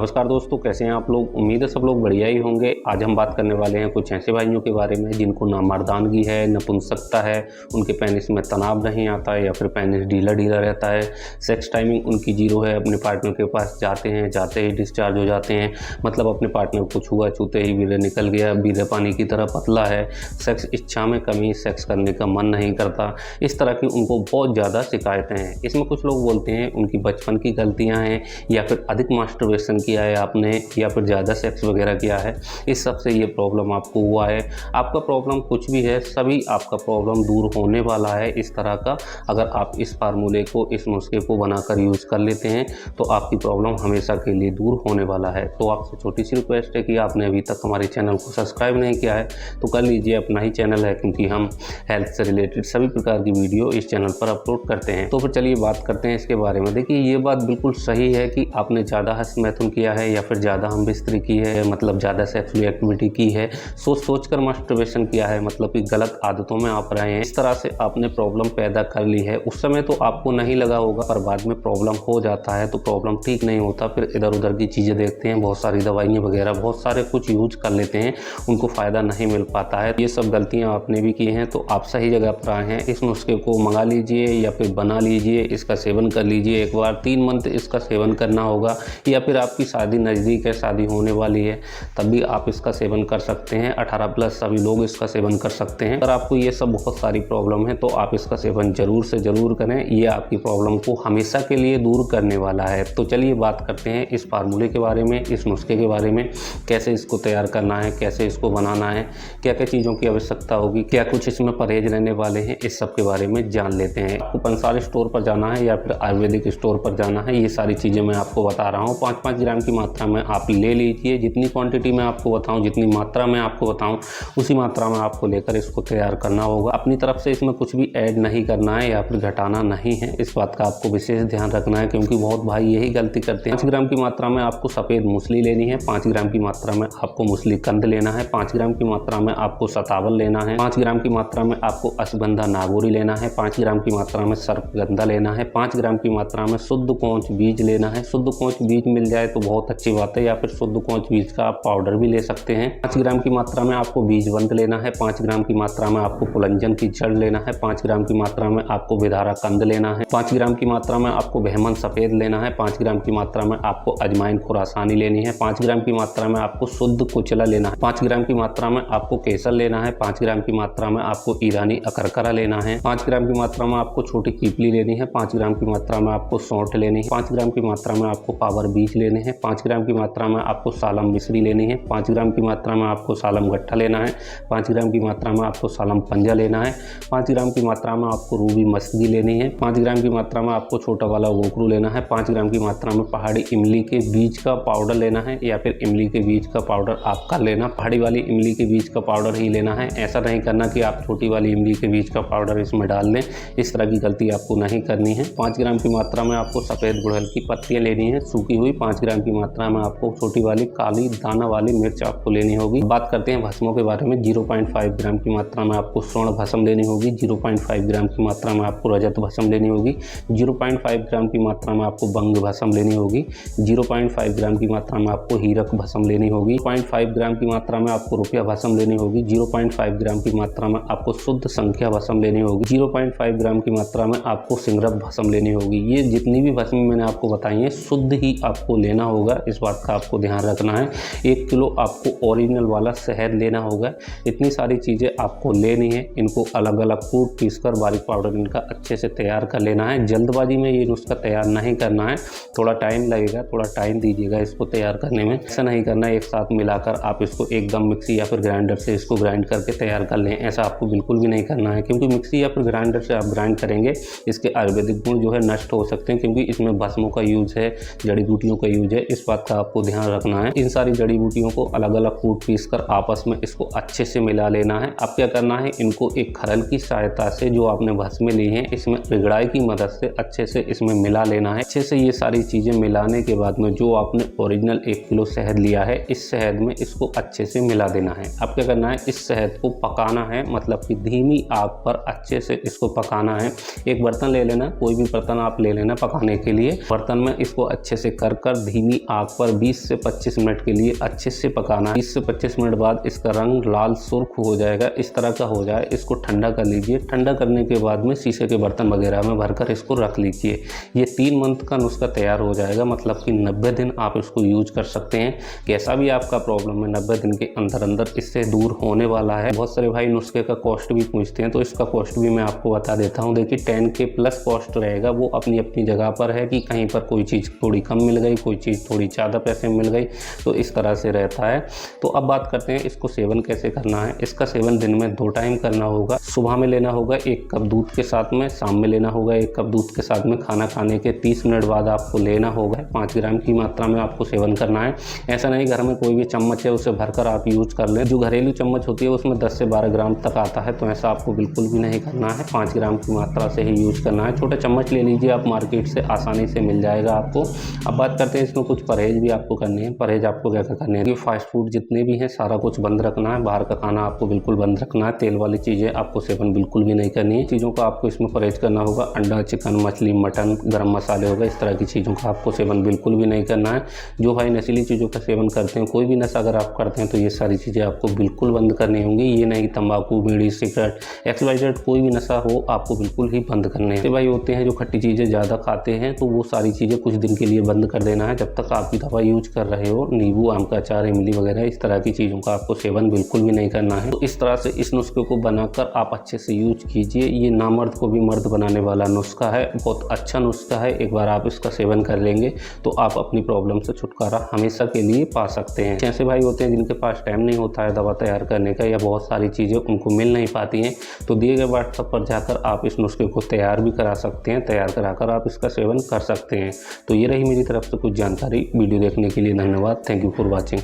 नमस्कार दोस्तों, कैसे हैं आप लोग। उम्मीद है सब लोग बढ़िया ही होंगे। आज हम बात करने वाले हैं कुछ ऐसे भाइयों के बारे में जिनको ना मर्दानगी है, नपुंसकता है, उनके पेनिस में तनाव नहीं आता है या फिर पेनिस ढीला ढीला रहता है, सेक्स टाइमिंग उनकी जीरो है, अपने पार्टनर के पास जाते ही डिस्चार्ज हो जाते हैं, मतलब अपने पार्टनर को छुआ छूते ही वीर्य निकल गया, वीर्य पानी की तरह पतला है, सेक्स इच्छा में कमी, सेक्स करने का मन नहीं करता। इस तरह की उनको बहुत ज़्यादा शिकायतें हैं। इसमें कुछ लोग बोलते हैं उनकी बचपन की गलतियाँ हैं या फिर अधिक मास्टरबेशन किया है आपने या फिर ज़्यादा सेक्स वगैरह किया है, इस सब से ये प्रॉब्लम आपको हुआ है। आपका प्रॉब्लम कुछ भी है, सभी आपका प्रॉब्लम दूर होने वाला है इस तरह का। अगर आप इस फार्मूले को, इस नुस्खे को बनाकर यूज़ कर लेते हैं तो आपकी प्रॉब्लम हमेशा के लिए दूर होने वाला है। तो आपसे छोटी सी रिक्वेस्ट है कि आपने अभी तक हमारे चैनल को सब्सक्राइब नहीं किया है तो कर लीजिए, अपना ही चैनल है, क्योंकि हम हेल्थ से रिलेटेड सभी प्रकार की वीडियो इस चैनल पर अपलोड करते हैं। तो फिर चलिए बात करते हैं इसके बारे में। देखिए, ये बात बिल्कुल सही है कि आपने ज़्यादा हस्तमैथुन किया है या फिर ज़्यादा हम बिस्तरी की है, मतलब ज़्यादा सेक्सुअल एक्टिविटी की है, सोच कर मास्टरबेशन किया है, मतलब कि गलत आदतों में आप रहे हैं, इस तरह से आपने प्रॉब्लम पैदा कर ली है। उस समय तो आपको नहीं लगा होगा, पर बाद में प्रॉब्लम हो जाता है तो प्रॉब्लम ठीक नहीं होता। फिर इधर उधर की चीज़ें देखते हैं, बहुत सारी दवाइयाँ वगैरह बहुत सारे कुछ यूज कर लेते हैं, उनको फ़ायदा नहीं मिल पाता है। ये सब गलतियाँ आपने भी की हैं तो आप सही जगह पर आए हैं। इस नुस्खे को मंगा लीजिए या फिर बना लीजिए, इसका सेवन कर लीजिए। एक बार 3 मंथ इसका सेवन करना होगा, या फिर आपकी शादी नज़दीक है, शादी होने वाली है, तब भी आप इसका सेवन कर सकते हैं। 18+ सभी लोग इसका सेवन कर सकते हैं। अगर आपको ये सब बहुत सारी प्रॉब्लम है तो आप इसका सेवन ज़रूर से ज़रूर करें। ये आपकी प्रॉब्लम को हमेशा के लिए दूर करने वाला है। तो चलिए बात करते हैं इस फार्मूले के बारे में, इस नुस्खे के बारे में, कैसे इसको तैयार करना है, कैसे इसको बनाना है, क्या क्या चीज़ों की आवश्यकता होगी, क्या कुछ इसमें परहेज रहने वाले हैं, इस सब के बारे में जान लेते हैं। आपको पंसार स्टोर पर जाना है या फिर आयुर्वेदिक स्टोर पर जाना है, ये सारी चीज़ें मैं आपको बता रहा हूँ। 5-5 ग्राम की मात्रा में आप ले लीजिए। जितनी क्वांटिटी में आपको बताऊँ, जितनी मात्रा में आपको बताऊँ, उसी मात्रा में आपको लेकर इसको तैयार करना होगा। अपनी तरफ से इसमें कुछ भी ऐड नहीं करना है या फिर घटाना नहीं है, इस बात का आपको विशेष ध्यान रखना है, क्योंकि बहुत भाई यही गलती करते हैं। 5 ग्राम की मात्रा में आपको सफ़ेद मूसली लेनी है, 5 ग्राम की मात्रा में आपको मूसली कंद लेना है, 5 ग्राम की मात्रा में आपको सतावल लेना है, 5 ग्राम की मात्रा में आपको अश्वगंधा नागोरी लेना है, 5 ग्राम की मात्रा में सर्पगंधा लेना है, 5 ग्राम की मात्रा में शुद्ध कोंच बीज लेना है। शुद्ध कोंच बीज मिल जाए तो बहुत अच्छी बात है, या फिर शुद्ध कोंच बीज का आप पाउडर भी ले सकते हैं। 5 ग्राम की मात्रा में आपको बीजवंत लेना है, 5 ग्राम की मात्रा में आपको पुलंजन की जड़ लेना है, 5 ग्राम की मात्रा में आपको विधारा कंद लेना है, 5 ग्राम की मात्रा में आपको बहमन सफ़ेद लेना है, 5 ग्राम की मात्रा में आपको अजमाइन खुरासानी लेनी है, 5 ग्राम की मात्रा में आपको शुद्ध कुचला लेना है, 5 ग्राम की मात्रा में आपको केसर लेना है, 5 ग्राम की मात्रा में आपको ईरानी अकरकरा लेना है, 5 ग्राम की मात्रा में आपको छोटी पीपली लेनी है, 5 ग्राम की मात्रा में आपको सौंठ लेनी है, 5 ग्राम की मात्रा में आपको पावर बीज लेने हैं, 5 ग्राम की मात्रा में आपको सालम मिश्री लेनी है, 5 ग्राम की मात्रा में आपको सालम गट्ठा लेना है, 5 ग्राम की मात्रा में आपको सालम पंजा लेना है, 5 ग्राम की मात्रा में आपको रूबी मस्गी लेनी है, 5 ग्राम की मात्रा में आपको छोटा वाला गोखरू लेना है, 5 ग्राम की मात्रा में पहाड़ी इमली के बीज का पाउडर लेना है, या फिर इमली के बीज का पाउडर आपका लेना, पहाड़ी वाली इमली के बीज का पाउडर ही लेना है। ऐसा नहीं करना कि आप छोटी वाली इमली के बीज का पाउडर इसमें डाल लें, इस तरह की गलती आपको नहीं करनी है। 5 ग्राम की मात्रा में आपको सफ़ेद गुड़हल की पत्तियां लेनी है सूखी हुई, 5 ग्राम की मात्रा में आपको छोटी वाली काली दाना वाली मिर्च आपको लेनी होगी। बात करते हैं भस्मों के बारे में। 0.5 ग्राम की मात्रा में आपको स्वर्ण भस्म लेनी होगी, 0.5 ग्राम की मात्रा में आपको रजत भस्म लेनी होगी, 0.5 ग्राम की मात्रा में आपको बंग भस्म लेनी होगी, 0.5 ग्राम की मात्रा में आपको हीरक भस्म लेनी होगी, 0.5 ग्राम की मात्रा में आपको रुपया भस्म लेनी होगी, 0.5 ग्राम की मात्रा में आपको शुद्ध संख्या भस्म लेनी होगी, 0.5 ग्राम की मात्रा में आपको सिंगरब भस्म लेनी होगी। ये जितनी भी भस्म मैंने आपको बताई है शुद्ध ही आपको लेना होगा, इस बात का आपको ध्यान रखना है। 1 किलो आपको ओरिजिनल वाला शहद लेना होगा। इतनी सारी चीज़ें आपको लेनी है, इनको अलग अलग कूट पीस कर बारीक पाउडर इनका अच्छे से तैयार कर लेना है। जल्दबाजी में ये नुस्खा तैयार नहीं करना है, थोड़ा टाइम लगेगा, थोड़ा टाइम दीजिएगा इसको तैयार करने में। ऐसा नहीं करना है एक साथ मिलाकर आप इसको एकदम मिक्सी या फिर ग्राइंडर से इसको ग्राइंड करके तैयार कर लें, ऐसा आपको बिल्कुल भी नहीं करना है, क्योंकि मिक्सी या फिर ग्राइंडर से आप ग्राइंड करेंगे इसके आयुर्वेदिक गुण जो है नष्ट हो सकते हैं, क्योंकि इसमें भस्मों का यूज है, जड़ी बूटियों का यूज है, इस बात का आपको ध्यान रखना है। इन सारी जड़ी बूटियों को अलग अलग कूट पीस कर आपस में इसको अच्छे से मिला लेना है। अब क्या करना है, इनको एक खरल की सहायता से जो आपने भस्में ली हैं इसमें रिगड़ाई की मदद से अच्छे से इसमें मिला लेना है। अच्छे से ये सारी चीज़ें मिलाने के बाद में जो आपने ओरिजिनल 1 किलो शहद लिया है, इस शहद में इसको अच्छे से मिला देना है। अब क्या करना है, इस शहद को पकाना है, मतलब कि धीमी आग पर अच्छे से इसको पकाना है। एक बर्तन ले लेना, कोई भी बर्तन आप ले लेना पकाने के लिए। बर्तन में इसको अच्छे से कर धीमी धीमी आग पर 20 से 25 मिनट के लिए अच्छे से पकाना है। 20 से 25 मिनट बाद इसका रंग लाल सुर्ख हो जाएगा, इस तरह का हो जाए, इसको ठंडा कर लीजिए। ठंडा करने के बाद में शीशे के बर्तन वगैरह में भरकर इसको रख लीजिए। ये 3 मंथ का नुस्खा तैयार हो जाएगा, मतलब कि 90 दिन आप इसको यूज कर सकते हैं। कैसा भी आपका प्रॉब्लम है 90 दिन के अंदर अंदर इससे दूर होने वाला है। बहुत सारे भाई नुस्खे का कॉस्ट भी पूछते हैं, तो इसका कॉस्ट भी मैं आपको बता देता हूँ। देखिए 10K प्लस कॉस्ट रहेगा, वो अपनी अपनी जगह पर है कि कहीं पर कोई चीज़ थोड़ी कम मिल गई, कोई चीज़ थोड़ी ज़्यादा पैसे में मिल गई, तो इस तरह से रहता है। तो अब बात करते हैं इसको सेवन कैसे करना है। इसका सेवन दिन में 2 टाइम करना होगा। सुबह में लेना होगा 1 कप दूध के साथ में, शाम में लेना होगा 1 कप दूध के साथ में। खाना खाने के 30 मिनट बाद आपको लेना होगा। 5 ग्राम की मात्रा में आपको सेवन करना है। ऐसा नहीं घर में कोई भी चम्मच है उसे भरकर आप यूज कर लें। जो घरेलू चम्मच होती है उसमें 10 से 12 ग्राम तक आता है, तो ऐसा आपको बिल्कुल भी नहीं करना है। 5 ग्राम की मात्रा से ही यूज करना है। छोटा चम्मच ले लीजिए आप, मार्केट से आसानी से मिल जाएगा आपको। अब बात करते हैं इसमें कुछ परहेज भी आपको करने हैं। परहेज आपको क्या क्या करने हैं, फास्ट फूड जितने भी हैं सारा कुछ बंद रखना है। बाहर का खाना आपको बिल्कुल बंद रखना है। तेल वाली चीज़ें आपको सेवन बिल्कुल भी नहीं करनी है। चीज़ों का आपको इसमें परहेज करना होगा। अंडा, चिकन, मछली, मटन, गरम मसाले हो गए, इस तरह की चीज़ों का आपको सेवन बिल्कुल भी नहीं करना है। जो भाई नशीली चीज़ों का सेवन करते हैं, कोई भी नशा अगर आप करते हैं, तो ये सारी चीज़ें आपको बिल्कुल बंद करनी होंगी। ये नहीं तंबाकू, बीड़ी, सिगरेट, XYZ कोई भी नशा हो आपको बिल्कुल ही बंद करने हैं। भाई होते हैं जो खट्टी चीज़ें ज़्यादा खाते हैं, तो वो सारी चीज़ें कुछ दिन के लिए बंद कर देना है। जब तक आपकी दवा यूज कर रहे हो, नींबू, आम का अचार, इमली वगैरह इस तरह की चीज़ों का आपको सेवन बिल्कुल भी नहीं करना है। तो इस तरह से इस नुस्खे को बनाकर आप अच्छे से यूज कीजिए। ये नामर्द को भी मर्द बनाने वाला नुस्खा है, बहुत अच्छा नुस्खा है। एक बार आप इसका सेवन कर लेंगे तो आप अपनी प्रॉब्लम से छुटकारा हमेशा के लिए पा सकते हैं। ऐसे भाई होते हैं जिनके पास टाइम नहीं होता है दवा तैयार करने का, या बहुत सारी चीज़ें उनको मिल नहीं पाती हैं, तो दिए गए व्हाट्सएप पर जाकर आप इस नुस्खे को तैयार भी करा सकते हैं। तैयार कराकर आप इसका सेवन कर सकते हैं। तो ये रही मेरी तरफ से कुछ जानकारी। वीडियो देखने के लिए धन्यवाद। Thank you for watching.